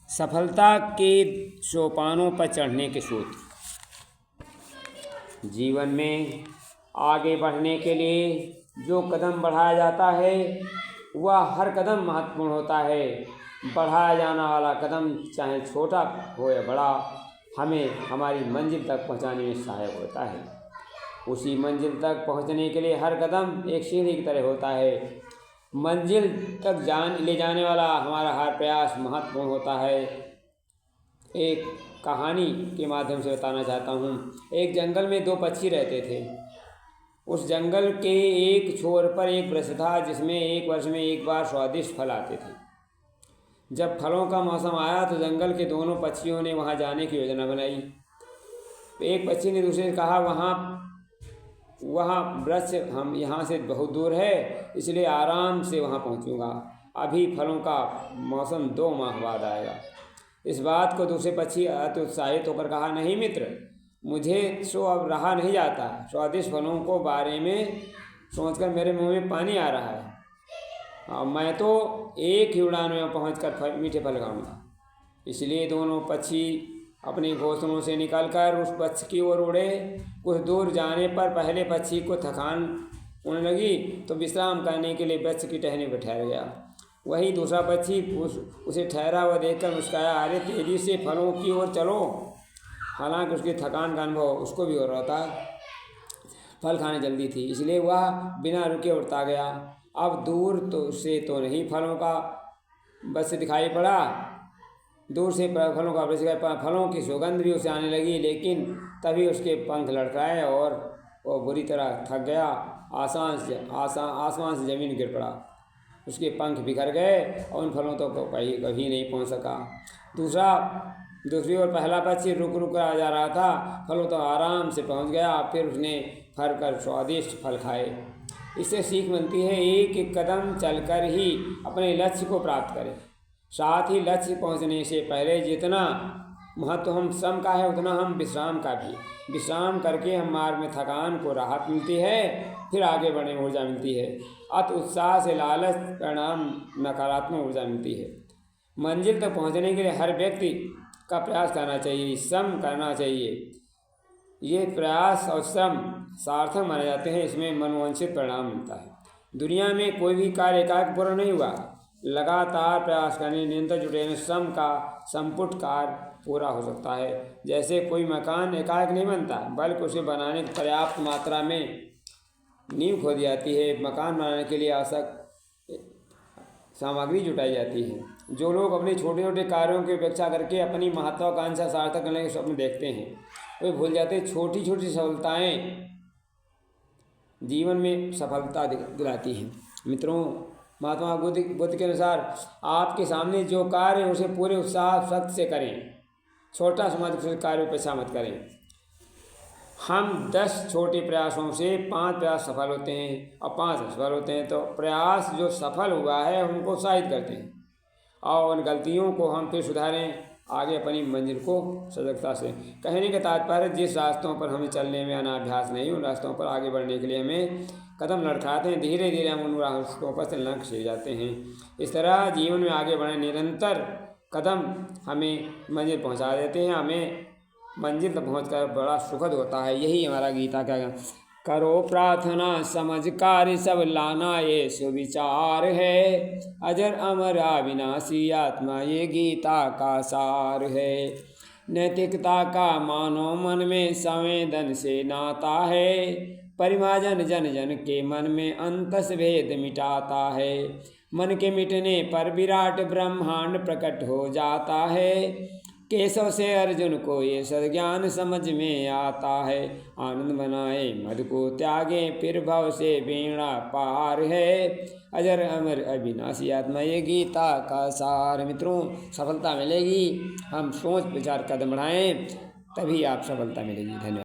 सफलता के सोपानों पर चढ़ने के सूत्र। जीवन में आगे बढ़ने के लिए जो कदम बढ़ाया जाता है वह हर कदम महत्वपूर्ण होता है। बढ़ाया जाने वाला कदम चाहे छोटा हो या बड़ा, हमें हमारी मंजिल तक पहुंचाने में सहायक होता है। उसी मंजिल तक पहुंचने के लिए हर कदम एक सीढ़ी की तरह होता है। मंजिल तक ले जाने वाला हमारा हर प्रयास महत्वपूर्ण होता है। एक कहानी के माध्यम से बताना चाहता हूँ। एक जंगल में दो पक्षी रहते थे। उस जंगल के एक छोर पर एक वृक्ष था जिसमें एक वर्ष में एक बार स्वादिष्ट फल आते थे। जब फलों का मौसम आया तो जंगल के दोनों पक्षियों ने वहाँ जाने की योजना बनाई। एक पक्षी ने दूसरे से कहा, वहाँ वृक्ष हम यहाँ से बहुत दूर है, इसलिए आराम से वहाँ पहुँचूँगा। अभी फलों का मौसम 2 माह बाद आएगा। इस बात को दूसरे पक्षी अति उत्साहित होकर कहा, नहीं मित्र, मुझे सो अब रहा नहीं जाता। स्वादिष्ट फलों को बारे में सोचकर मेरे मुंह में पानी आ रहा है। मैं तो एक ही उड़ान में पहुँचकर मीठे फल खाऊंगा। इसलिए दोनों पक्षी अपने घोंसलों से निकलकर उस वृक्ष की ओर उड़े। कुछ दूर जाने पर पहले पक्षी को थकान होने लगी तो विश्राम करने के लिए वृक्ष की टहनी पर ठहर गया। वहीं दूसरा पक्षी उसे ठहरा हुआ देखकर मुस्कुराया, अरे तेजी से फलों की ओर चलो। हालांकि उसकी थकान का अनुभव उसको भी हो रहा था। फल खाने जल्दी थी, इसलिए वह बिना रुके उड़ता गया। अब दूर से तो नहीं फलों का वृक्ष दिखाई पड़ा, दूर से फलों का वृक्ष दिखाई पड़ा। फलों की सुगंध भी उसे आने लगी, लेकिन तभी उसके पंख लड़खड़ाए और वह बुरी तरह थक गया। आसमान से ज़मीन गिर पड़ा। उसके पंख बिखर गए और उन फलों तक तो कभी नहीं पहुंच सका। दूसरी ओर पहला पक्षी रुक रुक कर जा रहा था। फलों तो आराम से पहुंच गया। फिर उसने फर कर स्वादिष्ट फल खाए। इससे सीख मिलती है, एक एक कदम चलकर ही अपने लक्ष्य को प्राप्त करें। साथ ही लक्ष्य पहुंचने से पहले जितना महत्व हम श्रम का है उतना हम विश्राम का भी। विश्राम करके हम मार्ग में थकान को राहत मिलती है, फिर आगे बढ़ने में ऊर्जा मिलती है। अति उत्साह से लालच परिणाम नकारात्मक ऊर्जा मिलती है। मंजिल तक पहुंचने के लिए हर व्यक्ति का प्रयास करना चाहिए, श्रम करना चाहिए। ये प्रयास और श्रम सार्थक माने जाते हैं, इसमें मनोवांछित परिणाम मिलता है। दुनिया में कोई भी कार्य एकाएक पूरा नहीं हुआ। लगातार प्रयास करने, निरंतर जुटे रहने श्रम का संपुट कार्य पूरा हो सकता है। जैसे कोई मकान एकाएक नहीं बनता, बल्कि उसे बनाने की पर्याप्त मात्रा में नींव खोदी जाती है। मकान बनाने के लिए आवश्यक सामग्री जुटाई जाती है। जो लोग अपने छोटे छोटे कार्यों की उपेक्षा करके अपनी महत्वाकांक्षा सार्थक करने के स्वप्न देखते हैं, वे भूल जाते हैं छोटी छोटी सफलताएं जीवन में सफलता दिलाती हैं। मित्रों, महात्मा बुद्ध के अनुसार आपके सामने जो कार्य है उसे पूरे उत्साह शक्ति से करें। छोटा समाज कार्य उपेक्षा मत करें। हम 10 छोटे प्रयासों से 5 प्रयास सफल होते हैं और 5 असफल होते हैं। तो प्रयास जो सफल हुआ है उनको उत्साहित करते हैं और उन गलतियों को हम फिर सुधारें, आगे अपनी मंजिल को सजगता से। कहने का तात्पर्य, जिस रास्तों पर हमें चलने में अनाभ्यास नहीं, उन रास्तों पर आगे बढ़ने के लिए हमें कदम लड़खड़ाते हैं। धीरे धीरे हम उन रास्तों पर चलना सीख जाते हैं। इस तरह जीवन में आगे बढ़ने निरंतर कदम हमें मंजिल पहुंचा देते हैं। हमें मंजिल तक पहुंचकर बड़ा सुखद होता है। यही हमारा गीता का करो प्रार्थना समझ कार्य सब लाना, ये सुविचार है। अजर अमर अविनाशी आत्मा, ये गीता का सार है। नैतिकता का मानो मन में संवेदन से नाता है। परिमार्जन जन जन के मन में अंतस भेद मिटाता है। मन के मिटने पर विराट ब्रह्मांड प्रकट हो जाता है। केशव से अर्जुन को ये सद्ज्ञान समझ में आता है। आनंद बनाए मद को त्यागे, फिर भव से बेड़ा पार है। अजर अमर अविनाशी आत्मा, ये गीता का सार। मित्रों, सफलता मिलेगी, हम सोच विचार कदम बढ़ाएं, तभी आप सफलता मिलेगी। धन्यवाद।